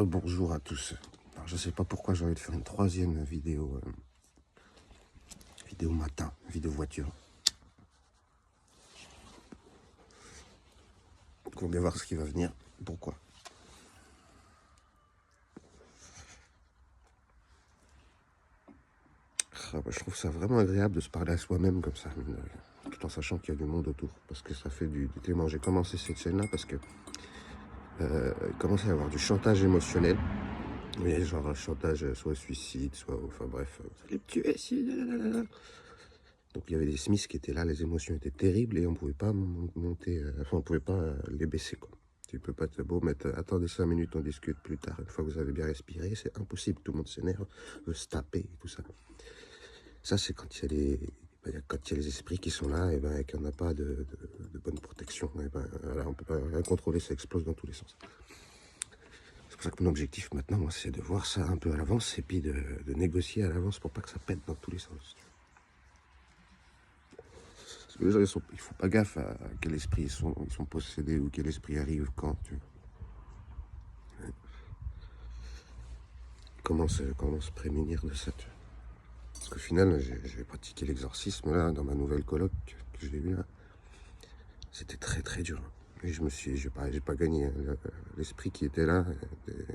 Bonjour à tous. Alors, je sais pas pourquoi j'ai envie de faire une troisième vidéo, vidéo matin, vidéo voiture. On va bien voir ce qui va venir. Pourquoi? Je trouve ça vraiment agréable de se parler à soi-même comme ça, tout en sachant qu'il y a du monde autour. Parce que ça fait du témoin. J'ai commencé cette chaîne-là parce que il commençait à y avoir du chantage émotionnel. Oui, genre chantage, soit suicide, soit, enfin bref, vous allez me tuer, si, lalalala. Donc il y avait des Smiths qui étaient là, les émotions étaient terribles et on pouvait pas monter, enfin on pouvait pas les baisser quoi. Tu peux pas te beau mettre, attendez 5 minutes, on discute plus tard, une fois que vous avez bien respiré, c'est impossible, tout le monde s'énerve, veut se taper et tout ça. Ça c'est quand il y a les esprits qui sont là, et ben et qu'il n'y en a pas de bonne protection, et ben voilà, on peut pas rien contrôler, ça explose dans tous les sens. C'est pour ça que mon objectif maintenant, moi, c'est de voir ça un peu à l'avance et puis de négocier à l'avance pour pas que ça pète dans tous les sens. Parce que les gens, ils font pas gaffe à quel esprit ils sont possédés ou quel esprit arrive quand. Tu vois. Ouais. Comment se prémunir de ça, tu vois. Parce qu'au final, j'ai pratiqué l'exorcisme là, dans ma nouvelle coloc que j'ai eue là. C'était très très dur. Et j'ai pas gagné. L'esprit qui était là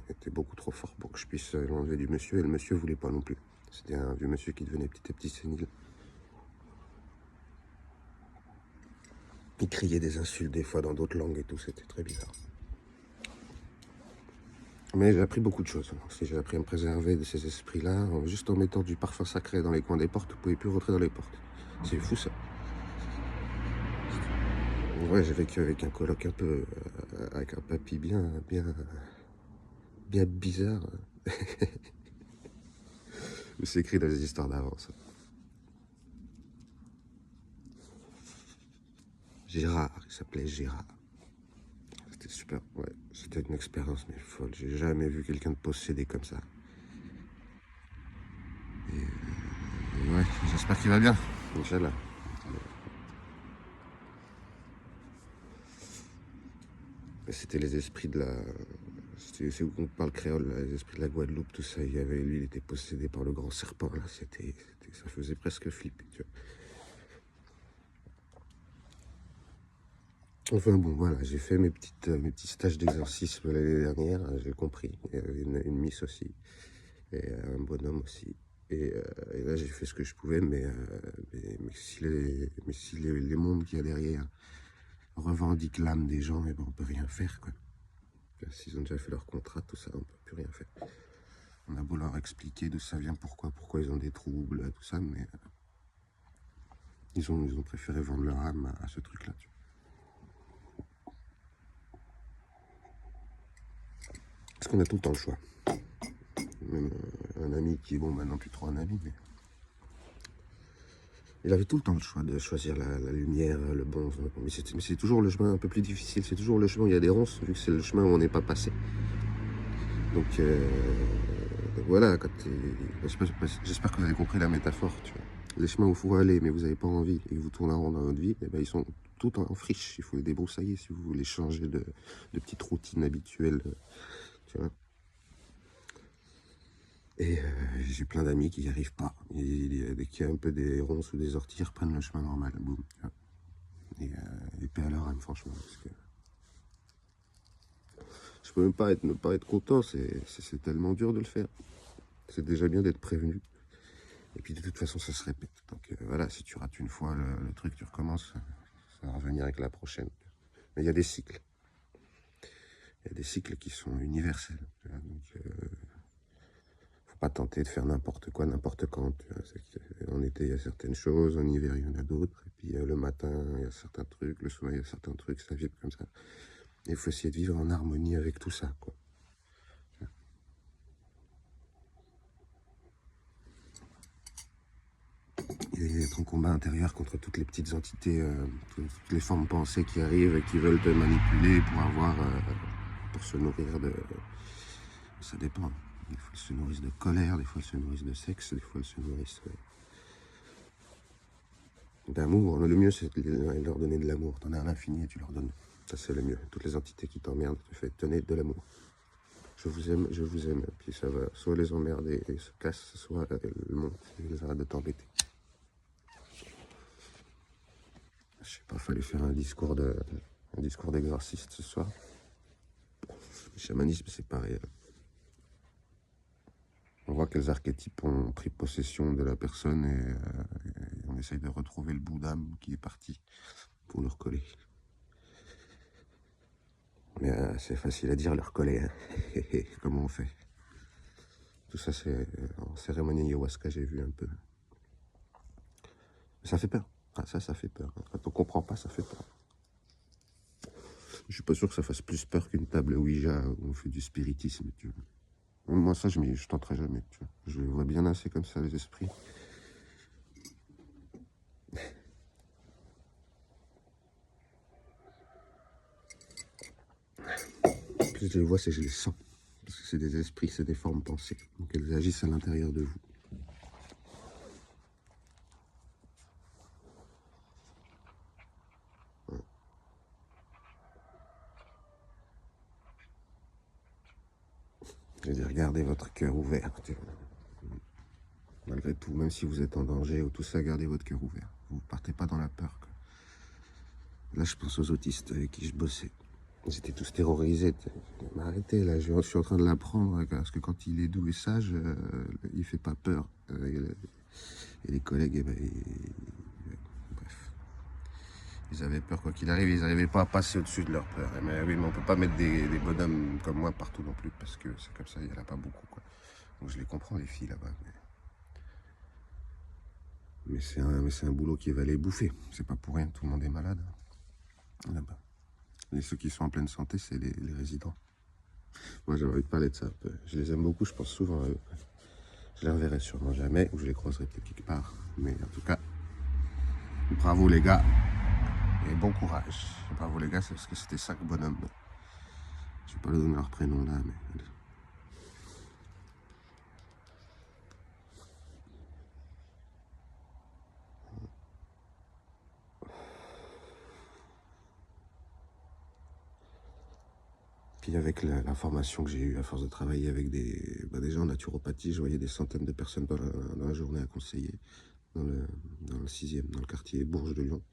était beaucoup trop fort pour que je puisse l'enlever du monsieur. Et le monsieur voulait pas non plus. C'était un vieux monsieur qui devenait petit à petit sénile. Il criait des insultes des fois dans d'autres langues et tout, c'était très bizarre. Mais j'ai appris beaucoup de choses. J'ai appris à me préserver de ces esprits-là, juste en mettant du parfum sacré dans les coins des portes, vous ne pouvez plus rentrer dans les portes. C'est fou ça. Ouais, j'ai vécu avec un coloc un peu, avec un papy bien bizarre. C'est écrit dans les histoires d'avance. Gérard, il s'appelait Gérard. C'était super, ouais. C'était une expérience mais folle. J'ai jamais vu quelqu'un de possédé comme ça. Et ouais, j'espère qu'il va bien. Inch'Allah. C'était les esprits de la... C'est où on parle créole, là, les esprits de la Guadeloupe, tout ça. Lui, il était possédé par le grand serpent, là. Ça faisait presque flipper, tu vois. Enfin bon, voilà, j'ai fait mes petits stages d'exorcisme l'année dernière, j'ai compris. Il y avait une miss aussi, et un bonhomme aussi. Et là, j'ai fait ce que je pouvais, mais si les mondes qu'il y a derrière revendiquent l'âme des gens, et ben on peut rien faire, quoi. S'ils ont déjà fait leur contrat, tout ça, on peut plus rien faire. On a beau leur expliquer d'où ça vient, pourquoi ils ont des troubles, tout ça, mais ils ont préféré vendre leur âme à ce truc-là. Parce qu'on a tout le temps le choix. Même un ami qui est bon, maintenant plus trop un ami, mais il avait tout le temps le choix de choisir la lumière, le bon. Mais c'est toujours le chemin un peu plus difficile. C'est toujours le chemin où il y a des ronces, vu que c'est le chemin où on n'est pas passé. Donc voilà, j'espère que vous avez compris la métaphore. Tu vois. Les chemins où il faut aller, mais vous n'avez pas envie, et que vous tournez en rond dans votre vie, eh ben, ils sont tout en friche. Il faut les débroussailler si vous voulez changer de petites routines habituelles. Tu vois. Et j'ai plein d'amis qui n'y arrivent pas. Dès qu'il y a un peu des ronces ou des orties, ils reprennent le chemin normal. Boum. Et paix à leur âme, franchement. Parce que je peux même pas ne pas être content. C'est tellement dur de le faire. C'est déjà bien d'être prévenu. Et puis de toute façon, ça se répète. Donc voilà, si tu rates une fois le truc, tu recommences. Ça va revenir avec la prochaine. Mais il y a des cycles. Il y a des cycles qui sont universels. Donc, faut pas tenter de faire n'importe quoi, n'importe quand. En été, il y a certaines choses, en hiver, il y en a d'autres. Et puis le matin, il y a certains trucs, le soir, il y a certains trucs, ça vibre comme ça. Et il faut essayer de vivre en harmonie avec tout ça, quoi. Et être en combat intérieur contre toutes les petites entités, toutes les formes pensées qui arrivent et qui veulent te manipuler pour pour se nourrir de... Ça dépend. Des fois, elles se nourrissent de colère, des fois, elles se nourrissent de sexe, des fois, elles se nourrissent d'amour. Le mieux, c'est de leur donner de l'amour. T'en as à l'infini et tu leur donnes. Ça, c'est le mieux. Toutes les entités qui t'emmerdent, tu fais tenir de l'amour. je vous aime. Puis ça va soit les emmerder et se casse, soit le monte et ils arrêtent de t'embêter. Je sais pas, fallait faire un discours d'exorciste ce soir. Le chamanisme, c'est pareil. On voit que les archétypes ont pris possession de la personne et on essaye de retrouver le bout d'âme qui est parti pour le recoller. Mais c'est facile à dire, le recoller. Hein. Comment on fait? Tout ça, c'est en cérémonie ayahuasca, j'ai vu un peu. Ça fait peur. Ah, ça fait peur. Quand on comprend pas, ça fait peur. Je suis pas sûr que ça fasse plus peur qu'une table Ouija où on fait du spiritisme. Tu vois. Moi, ça, je tenterai jamais. Tu vois. Je vois bien assez comme ça, les esprits. Plus je les vois, c'est que je les sens. Parce que c'est des esprits, c'est des formes pensées. Donc elles agissent à l'intérieur de vous. Je veux dire, gardez votre cœur ouvert. Tu vois. Malgré tout, même si vous êtes en danger ou tout ça, gardez votre cœur ouvert. Vous partez pas dans la peur. Quoi. Là, je pense aux autistes avec qui je bossais. Ils étaient tous terrorisés. Mais arrêtez, là, je suis en train de l'apprendre, parce que quand il est doux et sage, il fait pas peur. Et les collègues, eh ben, bref. Ils avaient peur, quoi qu'il arrive, ils n'arrivaient pas à passer au-dessus de leur peur. Mais oui, mais on peut pas mettre des bonhommes comme moi partout non plus, parce que c'est comme ça, il n'y en a pas beaucoup, quoi. Donc je les comprends, les filles, là-bas. Mais c'est un boulot qui va les bouffer. C'est pas pour rien, tout le monde est malade, là-bas. Et ceux qui sont en pleine santé, c'est les résidents. Moi, j'ai envie de parler de ça un peu. Je les aime beaucoup, je pense souvent à eux. Je les reverrai sûrement jamais, ou je les croiserai peut-être quelque part. Mais en tout cas, bravo les gars, et bon courage. Bravo les gars, c'est parce que c'était 5 bonhommes. Je vais pas leur donner leur prénom là, mais... Puis avec la formation que j'ai eue à force de travailler avec des gens en naturopathie, je voyais des centaines de personnes dans la journée à conseiller, dans le 6e, dans le quartier Bourges de Lyon.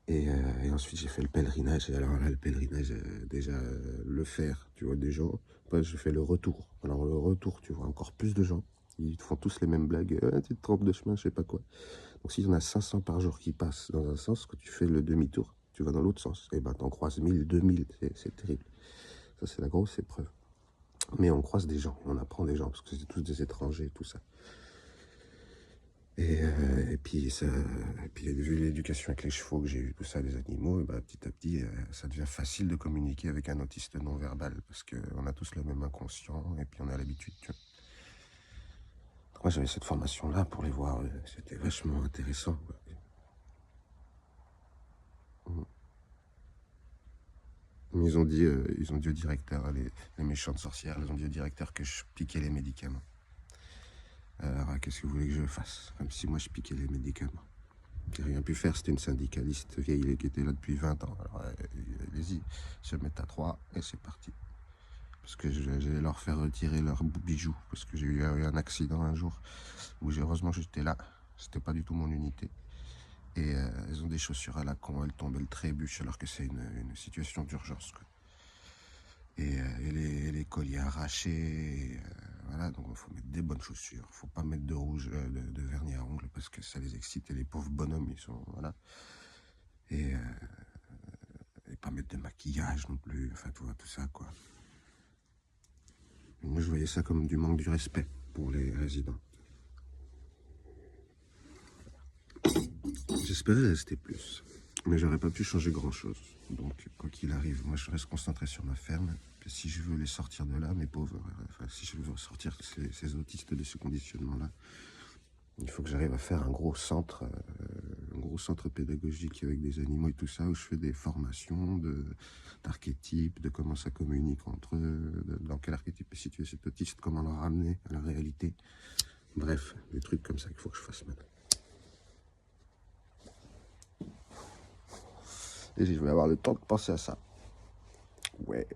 Et ensuite, j'ai fait le pèlerinage. Et alors là, le pèlerinage, déjà, le faire, tu vois, des gens. Après, je fais le retour. Alors, le retour, tu vois, encore plus de gens. Ils te font tous les mêmes blagues. Tu te trompes de chemin, je sais pas quoi. Donc, s'il y en a 500 par jour qui passent dans un sens, quand tu fais le demi-tour, tu vas dans l'autre sens. Et ben, t'en croises 1000, 2000. C'est terrible. Ça, c'est la grosse épreuve. Mais on croise des gens. On apprend des gens, parce que c'est tous des étrangers, tout ça. Et puis, vu l'éducation avec les chevaux que j'ai eu, tout ça, les animaux, et bah, petit à petit, ça devient facile de communiquer avec un autiste non-verbal, parce qu'on a tous le même inconscient, et puis on a l'habitude. Moi, j'avais cette formation-là pour les voir, c'était vachement intéressant. Quoi. Mais ils ont dit au directeur, les méchantes sorcières, ils ont dit au directeur que je piquais les médicaments. Alors, qu'est-ce que vous voulez que je fasse? Comme si moi, je piquais les médicaments. J'ai rien pu faire, c'était une syndicaliste vieille qui était là depuis 20 ans. Alors, allez-y, se mettent à 3 et c'est parti. Parce que j'allais leur faire retirer leurs bijoux. Parce que j'ai eu un accident un jour où heureusement j'étais là. C'était pas du tout mon unité. Et elles ont des chaussures à la con, elles tombent, elles trébuchent alors que c'est une situation d'urgence. Et les colliers arrachés. Voilà, donc il faut mettre des bonnes chaussures. Faut pas mettre de rouge, de vernis à ongles parce que ça les excite. Et les pauvres bonhommes, ils sont. Voilà. Et pas mettre de maquillage non plus. Enfin, tout ça, quoi. Et moi, je voyais ça comme du manque du respect pour les résidents. J'espérais rester plus. Mais j'aurais pas pu changer grand-chose. Donc, quoi qu'il arrive, moi, je reste concentré sur ma ferme. Si je veux les sortir de là, mes pauvres, enfin, si je veux sortir ces autistes de ce conditionnement-là, il faut que j'arrive à faire un gros centre pédagogique avec des animaux et tout ça, où je fais des formations d'archétypes, de comment ça communique entre eux, dans quel archétype est situé cet autiste, comment le ramener à la réalité. Bref, des trucs comme ça qu'il faut que je fasse maintenant. Et je vais avoir le temps de penser à ça. Ouais.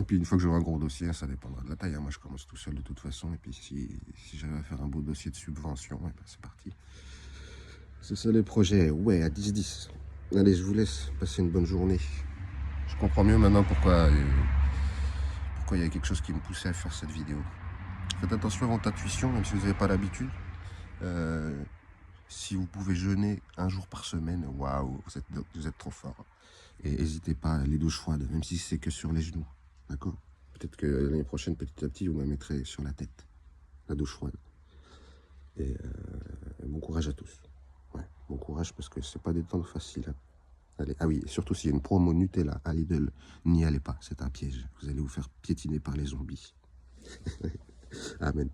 puis une fois que j'aurai un gros dossier, ça dépendra de la taille. Hein. Moi, je commence tout seul de toute façon. Et puis si j'arrive à faire un beau dossier de subvention, eh ben, c'est parti. C'est ça les projets. Ouais, à 10-10. Allez, je vous laisse. Passez une bonne journée. Je comprends mieux maintenant pourquoi il y a quelque chose qui me poussait à faire cette vidéo. Faites attention à votre intuition, même si vous n'avez pas l'habitude. Si vous pouvez jeûner un jour par semaine, waouh, vous êtes trop fort. Et n'hésitez pas, les douches froides, même si c'est que sur les genoux. D'accord? Peut-être que l'année prochaine, petit à petit, vous la mettrez sur la tête. La douche froide. Et bon courage à tous. Ouais, bon courage parce que c'est pas des temps faciles. Hein. Allez, ah oui, et surtout s'il y a une promo Nutella à Lidl, n'y allez pas, c'est un piège. Vous allez vous faire piétiner par les zombies. Amen.